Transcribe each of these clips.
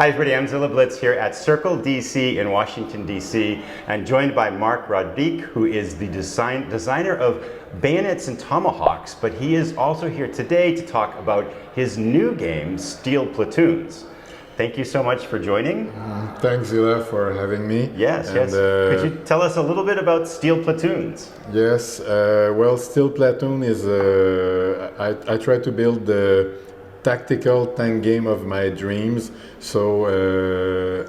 Hi everybody, I'm Zilla Blitz here at CircleDC in Washington, D.C. and joined by Marc Rodrigue, who is the designer of bayonets and tomahawks, but he is also here today to talk about his new game, Steel Platoons. Thank you so much for joining. Thanks, Zilla, for having me. Yes, yes. Could you tell us a little bit about Steel Platoons? Yes, well, Steel Platoon is, I try to build the tactical tank game of my dreams. So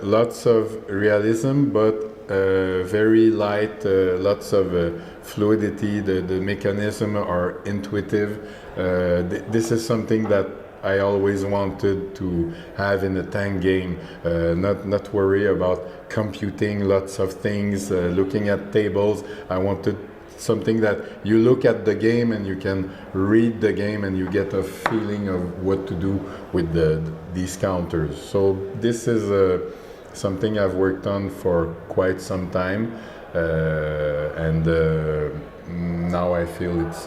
lots of realism, but very light, lots of fluidity. The mechanism are intuitive. This is something that I always wanted to have in a tank game, not worry about computing lots of things, looking at tables. I wanted something that you look at the game and you can read the game and you get a feeling of what to do with these counters. So this is something I've worked on for quite some time, and now I feel it's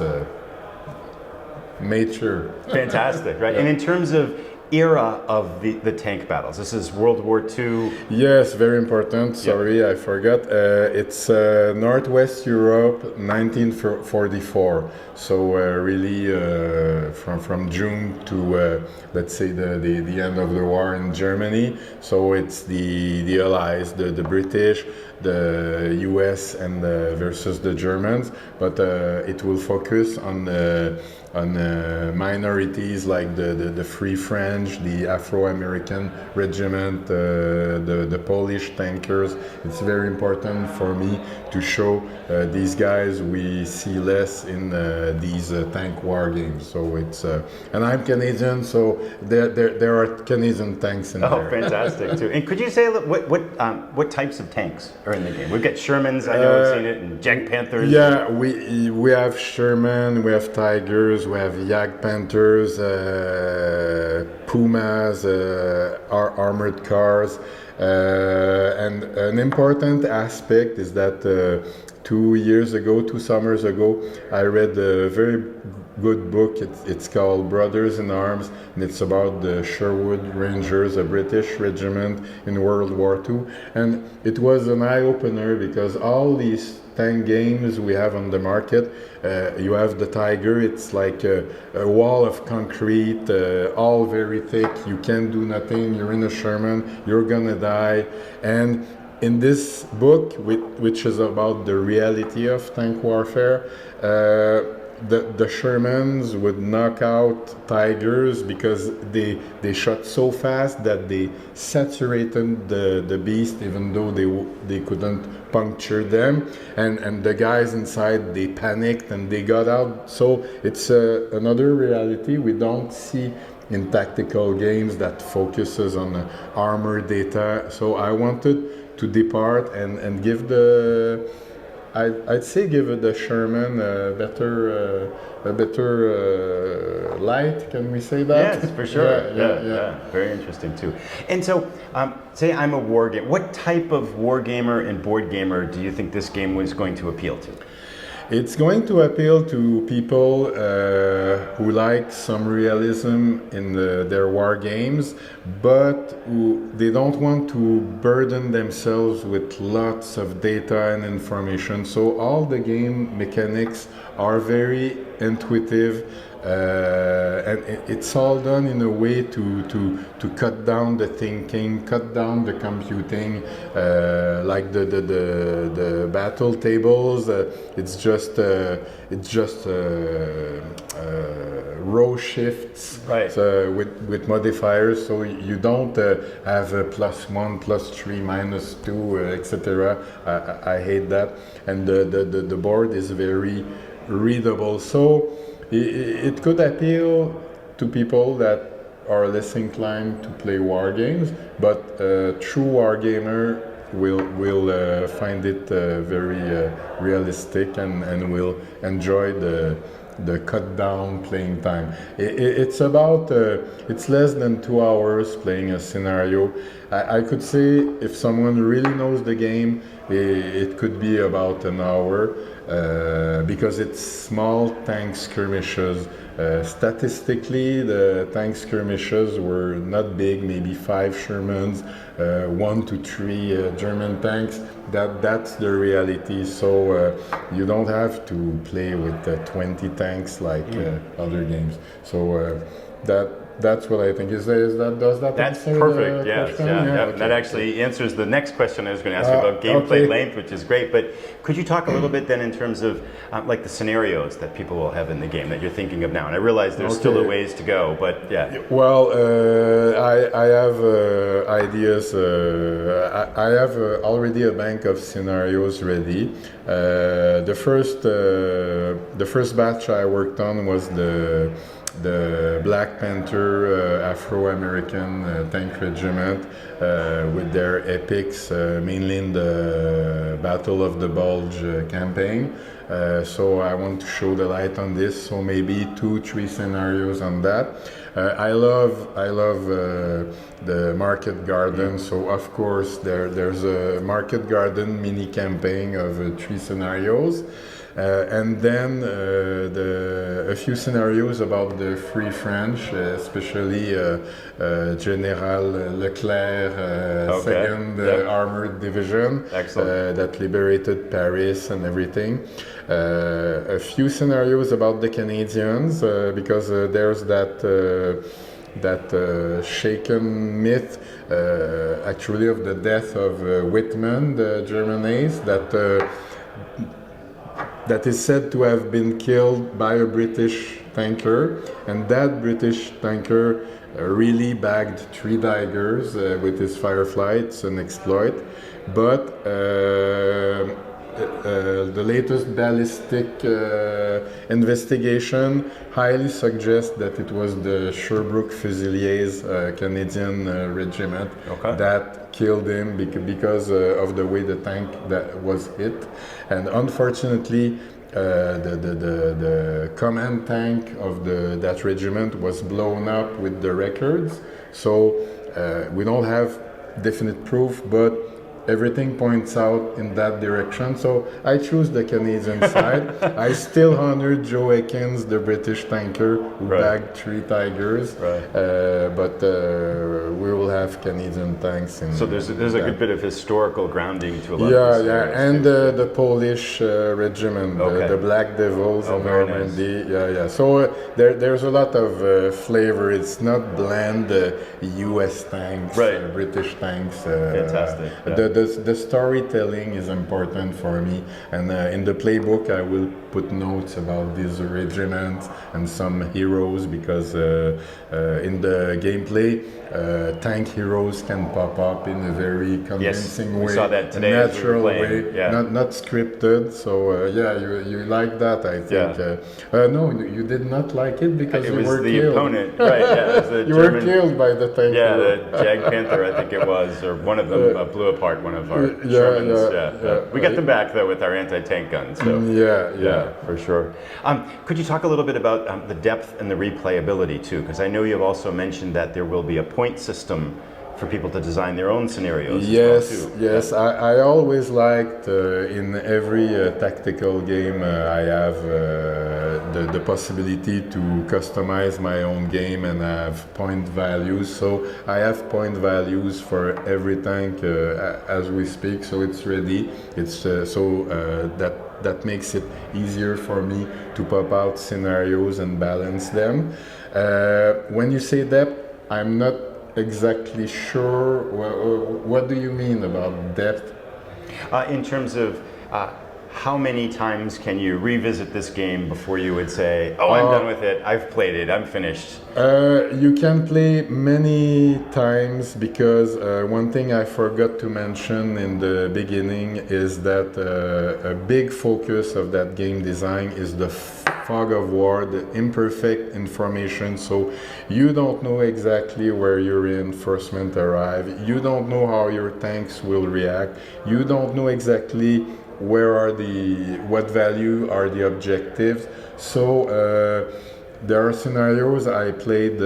mature. Fantastic, right? Yeah. And in terms of era of the tank battles, this is World War II. Yes, very important. Sorry, yep. I forgot. It's Northwest Europe, 1944. So really from June to let's say the end of the war in Germany. So it's the Allies, the British, the US, and versus the Germans. But it will focus on minorities like the Free French, the Afro-American regiment, the Polish tankers. It's very important for me to show these guys we see less in these tank war games. So it's and I'm Canadian, so there are Canadian tanks in there. Oh, fantastic too! And could you say what types of tanks are in the game? We've got Shermans, I know I've seen it, and Jag Panthers. Yeah, we have Sherman, we have Tigers, we have Jag Panthers, Pumas, armored cars, and an important aspect is that 2 summers ago, I read a very good book. It's called Brothers in Arms, and it's about the Sherwood Rangers, a British regiment in World War II. And it was an eye-opener because all these tank games we have on the market, you have the Tiger, it's like a wall of concrete, all very thick, you can't do nothing, you're in a Sherman, you're gonna die. And in this book, which is about the reality of tank warfare, the Shermans would knock out Tigers because they shot so fast that they saturated the beast, even though they couldn't puncture them, and the guys inside, they panicked and they got out. So it's another reality we don't see in tactical games that focuses on armor data. So I wanted to depart and give I'd say give the Sherman a better light. Can we say that? Yes, for sure. Yeah. Very interesting too. And so, say I'm a wargamer. What type of wargamer and board gamer do you think this game was going to appeal to? It's going to appeal to people who like some realism in their war games, but they don't want to burden themselves with lots of data and information. So all the game mechanics are very intuitive, and it's all done in a way to cut down the thinking, cut down the computing, like the battle tables. It's just row shifts, right? With modifiers, so you don't have a +1, +3, -2, etc. I hate that, and the board is very readable. So it could appeal to people that are less inclined to play war games, but a true wargamer will find it very realistic and will enjoy the cut down playing time. It's about it's less than 2 hours playing a scenario. I could say if someone really knows the game, it could be about an hour because it's small tank skirmishes. Statistically, the tank skirmishes were not big, maybe 5 Shermans, 1 to 3 German tanks. That's the reality. So you don't have to play with 20 tanks like other games. So that's what I think. Does that That's answer perfect. the Yes, question? yeah. Okay. That actually answers the next question I was going to ask you about gameplay okay. length, which is great. But could you talk a little bit then in terms of like the scenarios that people will have in the game that you're thinking of now? And I realize there's still a ways to go, but yeah. Well, I have ideas. I have already a bank of scenarios ready. The first batch I worked on was the Black Panther Afro-American tank regiment with their epics, mainly in the Battle of the Bulge campaign. So I want to show the light on this. So maybe 2-3 scenarios on that. I love the Market Garden. So of course there's a Market Garden mini campaign of 3 scenarios. And then a few scenarios about the Free French, especially General Leclerc, Second Armored Division that liberated Paris and everything. A few scenarios about the Canadians because there's that shaken myth actually of the death of Whitman, the German ace, that is said to have been killed by a British tanker, and that British tanker really bagged 3 Tigers with his Firefly. It's an exploit, but the latest ballistic investigation highly suggests that it was the Sherbrooke Fusiliers Canadian regiment that killed him because of the way the tank that was hit. And unfortunately, the command tank of that regiment was blown up with the records. So we don't have definite proof, but everything points out in that direction. So I choose the Canadian side. I still honor Joe Ekins, the British tanker who bagged 3 Tigers. But we will have Canadian tanks. So there's a good bit of historical grounding to a lot of these and the Polish regiment, the Black Devils in Normandy. Nice. So there's a lot of flavor. It's not bland U.S. tanks, British tanks. Fantastic. The storytelling is important for me, and in the playbook I will put notes about these regiments and some heroes because in the gameplay tank heroes can pop up in a very convincing way, we saw that today, a natural way, Yeah. not scripted. So you like that, I think. No, you did not like it because you were the killed. Opponent, right? Yeah, it was the you German, were killed by the tank. Yeah, the Jag Panther, I think it was, or one of them blew apart one of our Shermans. We got them back though with our anti-tank guns. So for sure. Could you talk a little bit about the depth and the replayability too? Because I know you've also mentioned that there will be a point system for people to design their own scenarios. Yes. I always liked in every tactical game I have the possibility to customize my own game and have point values. So I have point values for every tank as we speak. So it's ready. It's that makes it easier for me to pop out scenarios and balance them. When you say depth, I'm not exactly sure. What do you mean about depth? In terms of how many times can you revisit this game before you would say, oh, I'm done with it, I've played it, I'm finished? You can play many times because one thing I forgot to mention in the beginning is that a big focus of that game design is the fog of war, the imperfect information. So you don't know exactly where your reinforcements arrive, you don't know how your tanks will react, you don't know exactly what value are the objectives. So there are scenarios I played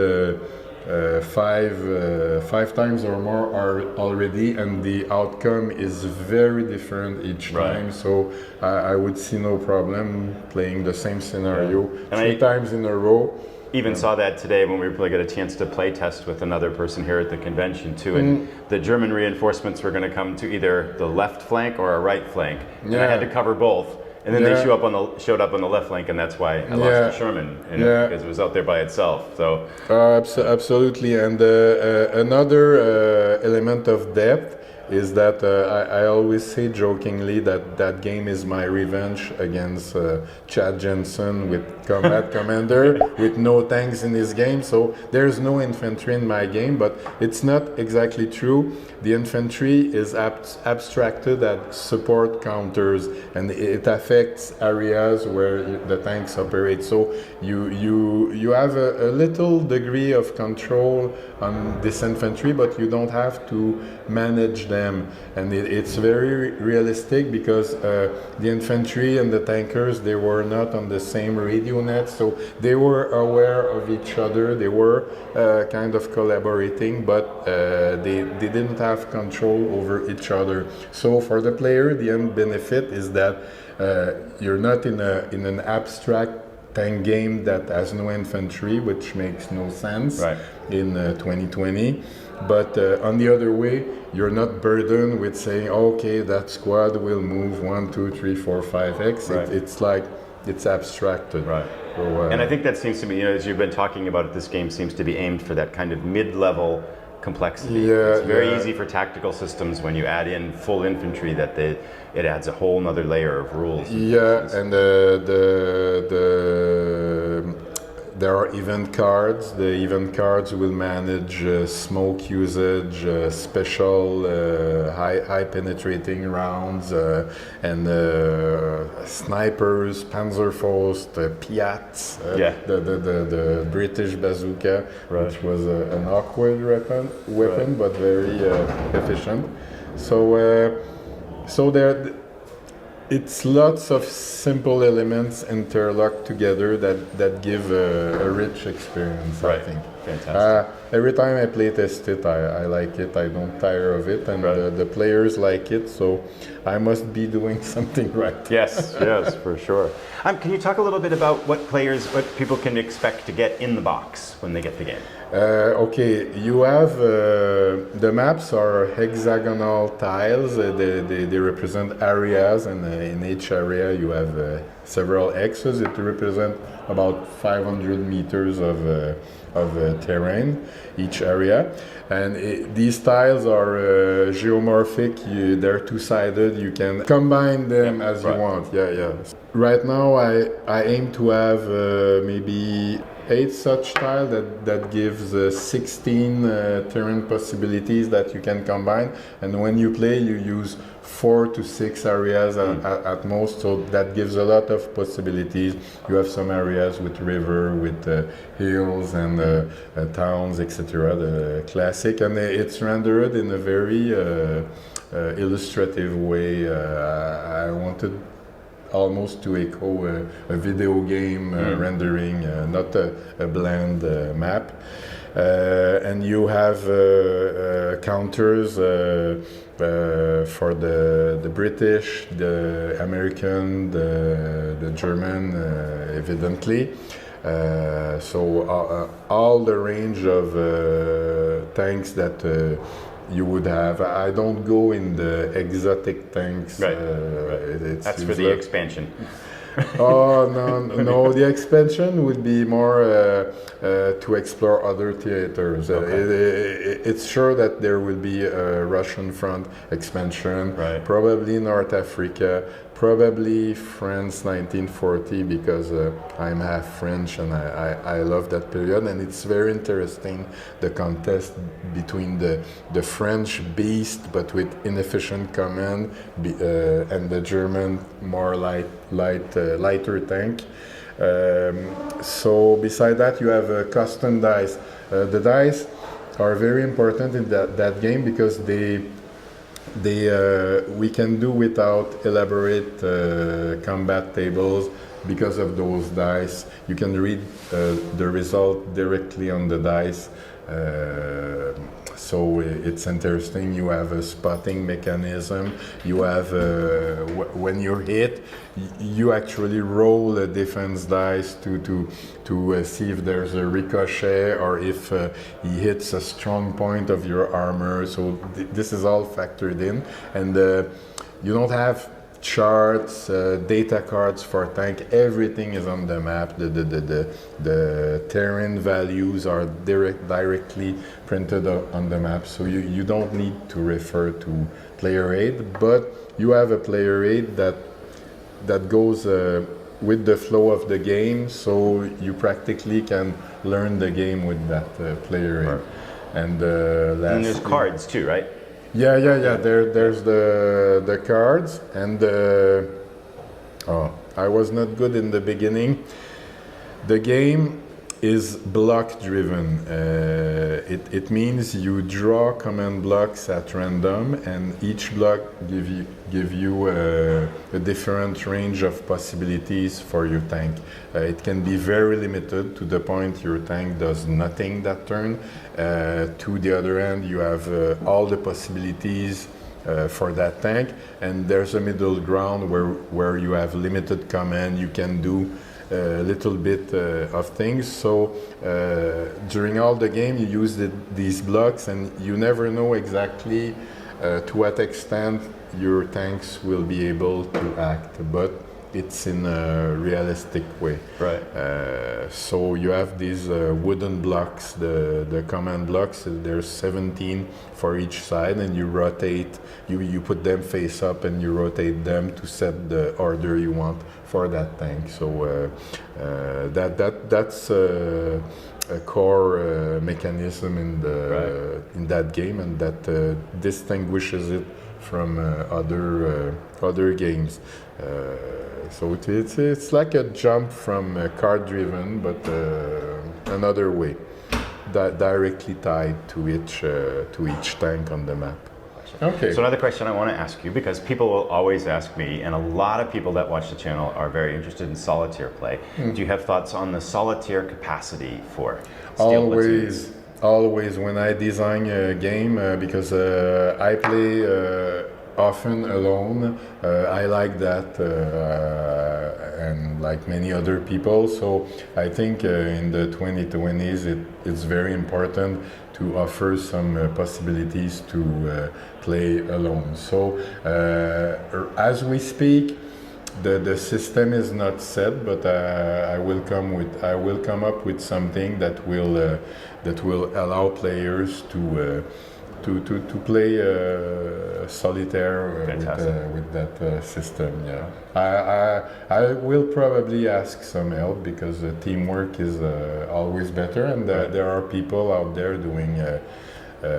five times or more are already, and the outcome is very different each time. So I would see no problem playing the same scenario three times in a row. Even saw that today when we really got a chance to play test with another person here at the convention too, and the German reinforcements were going to come to either the left flank or a right flank, and I had to cover both. And then they showed up on the left flank, and that's why I lost to Sherman, because it was out there by itself. So absolutely, and another element of depth is that I always say jokingly that that game is my revenge against Chad Jensen with Combat Commander with no tanks in his game. So there's no infantry in my game, but it's not exactly true. The infantry is abstracted as support counters, and it affects areas where the tanks operate. So you have a little degree of control on this infantry, but you don't have to manage them, and it's very realistic because the infantry and the tankers, they were not on the same radio net, so they were aware of each other, they were kind of collaborating, but they didn't have control over each other. So for the player, the end benefit is that you're not in an abstract tank game that has no infantry, which makes no sense in 2020. But on the other way, you're not burdened with saying, okay, that squad will move 1, 2, 3, 4, 5x. It's like it's abstracted. So, and I think that seems to be, as you've been talking about it, this game seems to be aimed for that kind of mid-level complexity. It's very easy for tactical systems when you add in full infantry that it adds a whole nother layer of rules. And there are event cards. The event cards will manage smoke usage, special high penetrating rounds, and snipers, Panzerfaust, Piats, the British bazooka, which was an awkward weapon, but very efficient. So there. It's lots of simple elements interlocked together that give a rich experience, I think. Fantastic. Every time I play test it, I like it. I don't tire of it, and the players like it, so I must be doing something right. Yes, for sure. Can you talk a little bit about what people can expect to get in the box when they get the game? Okay, you have the maps are hexagonal tiles. They represent areas, and in each area you have several X's. It represents about 500 meters of terrain, each area. And these tiles are geomorphic. They're two-sided. You can combine them as you want. Right now, I aim to have maybe 8 such tiles that gives 16 terrain possibilities that you can combine. And when you play, you use 4 to 6 areas at most, so that gives a lot of possibilities. You have some areas with river, with hills and towns, etc. The classic, and it's rendered in a very illustrative way. I wanted almost to echo a video game rendering, not a bland map. And you have counters for the British, the American, the German, evidently. So all the range of tanks that you would have. I don't go in the exotic tanks. That's for the expansion. No, the expansion would be more to explore other theaters. It's sure that there will be a Russian front expansion, probably North Africa, probably France 1940, because I'm half French and I love that period, and it's very interesting, the contest between the French beast but with inefficient command and the German more lighter tank. So beside that, you have custom dice. The dice are very important in that game because we can do without elaborate combat tables because of those dice. You can read the result directly on the dice. So it's interesting. You have a spotting mechanism. You have when you're hit, you actually roll a defense dice to see if there's a ricochet or if he hits a strong point of your armor. So this is all factored in, and you don't have charts, data cards for tank. Everything is on the map. The terrain values are directly printed on the map, so you don't need to refer to player aid, but you have a player aid that goes with the flow of the game, so you practically can learn the game with that player aid. Right. And there's cards too, right? Yeah. There's the cards, and I was not good in the beginning. The game is block driven. It means you draw command blocks at random, and each block give you a different range of possibilities for your tank. It can be very limited to the point your tank does nothing that turn. To the other end, you have all the possibilities for that tank, and there's a middle ground where you have limited command. You can do a little bit of things. So during all the game, you use these blocks, and you never know exactly to what extent your tanks will be able to act, but it's in a realistic way. Right. So you have these wooden blocks, the command blocks. There's 17 for each side, and you rotate. You put them face up, and you rotate them to set the order you want for that tank. So that's a core mechanism in that game, and that distinguishes it from other games. So it's like a jump from card driven, but another way, directly tied to each tank on the map. Okay. So another question I want to ask you, because people will always ask me, and a lot of people that watch the channel are very interested in solitaire play. Do you have thoughts on the solitaire capacity for steel platoons? Always when I design a game, because I play often alone. I like that, and like many other people. So I think in the 2020s, it's very important to offer some possibilities to play alone. So as we speak, the system is not set, but I will come up with something that will allow players to play solitaire with that system. Yeah, I will probably ask some help, because teamwork is always better, and there are people out there doing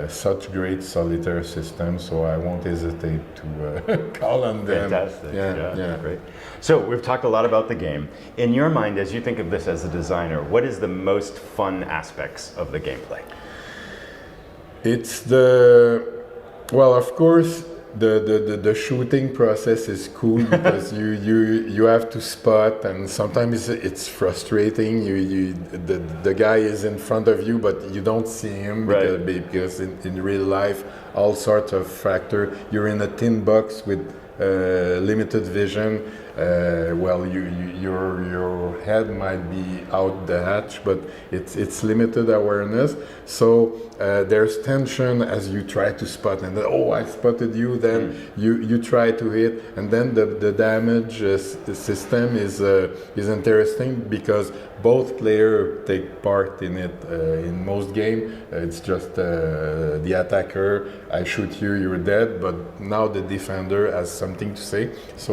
such great solitaire systems, so I won't hesitate to call on them. Fantastic. Yeah, great. So we've talked a lot about the game. In your mind, as you think of this as a designer, what is the most fun aspects of the gameplay? It's well, of course, the shooting process is cool, because you have to spot, and sometimes it's frustrating. The guy is in front of you, but you don't see him, because in real life, all sorts of factors. You're in a tin box with limited vision. Well, your head might be out the hatch, but it's limited awareness. So there's tension as you try to spot, and then, I spotted you. Then you try to hit, and then the damage system is interesting, because both players take part in it. In most games, it's just the attacker. I shoot you, you're dead. But now the defender has something to say. So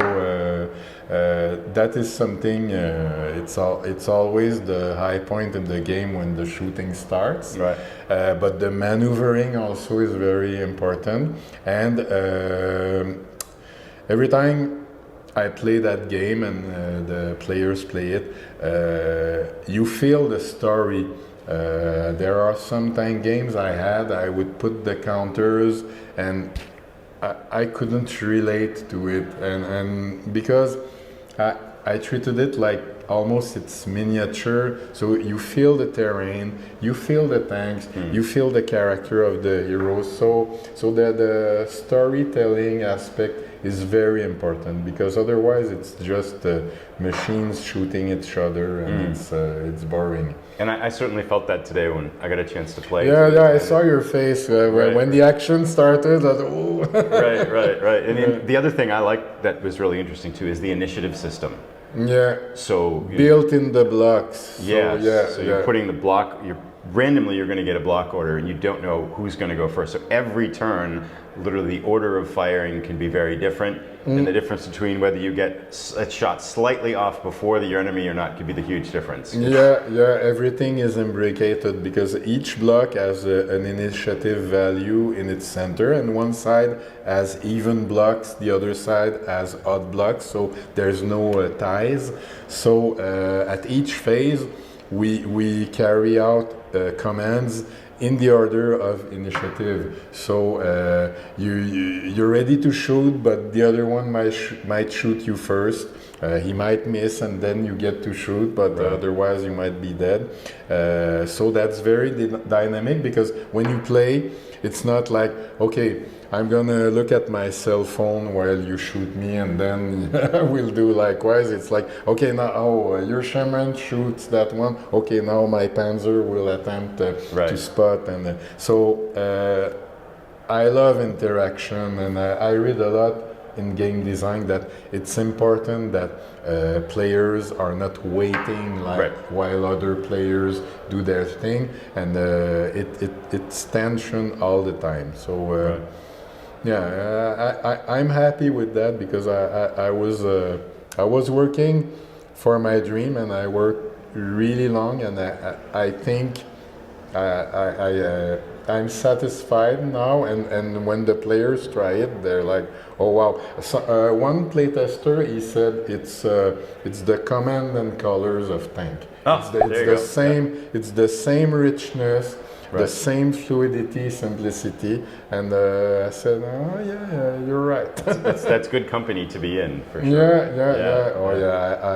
that is something. It's always the high point in the game when the shooting starts. Right. But the maneuvering also is very important. And every time I play that game and the players play it, you feel the story. There are some tank games I would put the counters, and I couldn't relate to it, and because I treated it like almost it's miniature. So you feel the terrain, you feel the tanks, you feel the character of the heroes. So the storytelling aspect is very important, because otherwise it's just machines shooting each other, and it's boring. And I certainly felt that today when I got a chance to play. Yeah, I saw your face when the action started. I was, oh. Right. And then the other thing I liked that was really interesting too is the initiative system. Yeah. So built in the blocks. Yeah. So you're putting the block. Randomly you're going to get a block order, and you don't know who's going to go first. So every turn, literally the order of firing can be very different, and the difference between whether you get a shot slightly off before your enemy or not could be the huge difference. Yeah. Everything is imbricated, because each block has an initiative value in its center, and one side has even blocks, the other side has odd blocks, so there's no ties. So at each phase, we carry out commands in the order of initiative. So you're ready to shoot, but the other one might shoot you first. He might miss, and then you get to shoot, but otherwise you might be dead. So that's very dynamic, because when you play, it's not like, okay, I'm gonna look at my cell phone while you shoot me, and then we'll do likewise. It's like, okay, now your shaman shoots that one. Okay, now my panzer will attempt to spot, and so I love interaction, and I read a lot in game design that it's important that players are not waiting while other players do their thing, and it's tension all the time. So. I'm happy with that, because I was working for my dream, and I worked really long, and I think I'm satisfied now, and when the players try it, they're like, oh wow. So, one playtester, he said it's the command and colors of Tank. It's the same richness, the same fluidity, simplicity, and I said, oh yeah, you're right. that's good company to be in, for sure.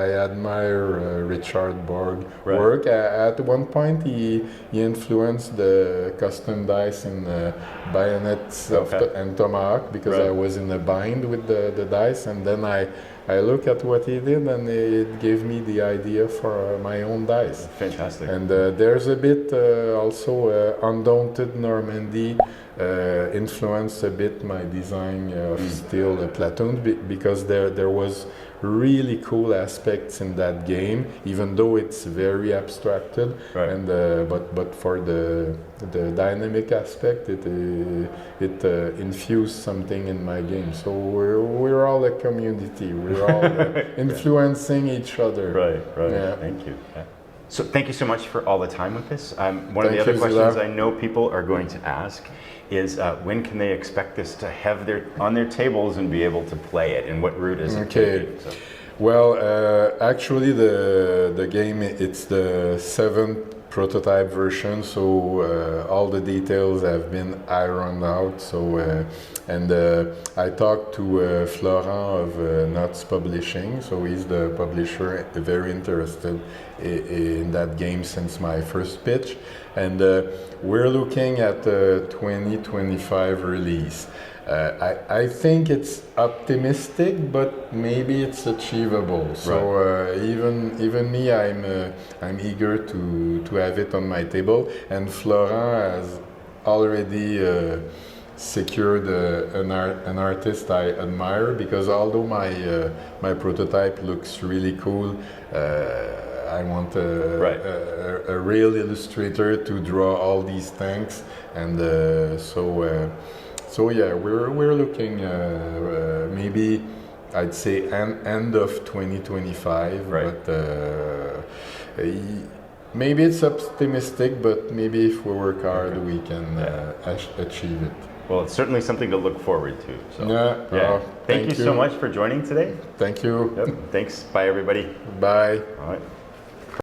I admire Richard Borg work. At one point, he influenced the custom dice in Bayonets and Tomahawk, because I was in a bind with the dice, and then I look at what he did, and it gave me the idea for my own dice. Fantastic. And there's a bit also Undaunted Normandy influenced a bit my design of still the Platoons, because there was really cool aspects in that game, even though it's very abstracted. And but for the dynamic aspect, it infused something in my game. So we're all a community. We're all influencing each other. Right. Yeah. Thank you. Yeah. So thank you so much for all the time with this. One of the other questions I know people are going to ask is when can they expect this to have on their tables and be able to play it, and what route is it taking? So. Well, actually the game, it's the 7th prototype version, so all the details have been ironed out. So I talked to Florent of Nuts Publishing, so he's the publisher, very interested in that game since my first pitch, and we're looking at 2025 release. I think it's optimistic, but maybe it's achievable. So even me, I'm eager to have it on my table. And Florent has already secured an artist I admire, because although my prototype looks really cool, I want a real illustrator to draw all these tanks, and so yeah, we're looking maybe I'd say end of 2025, but maybe it's optimistic, but maybe if we work hard, we can achieve it. Well, it's certainly something to look forward to. So, thank you so much for joining today. Thank you. Yep. Thanks. Bye, everybody. Bye. All right.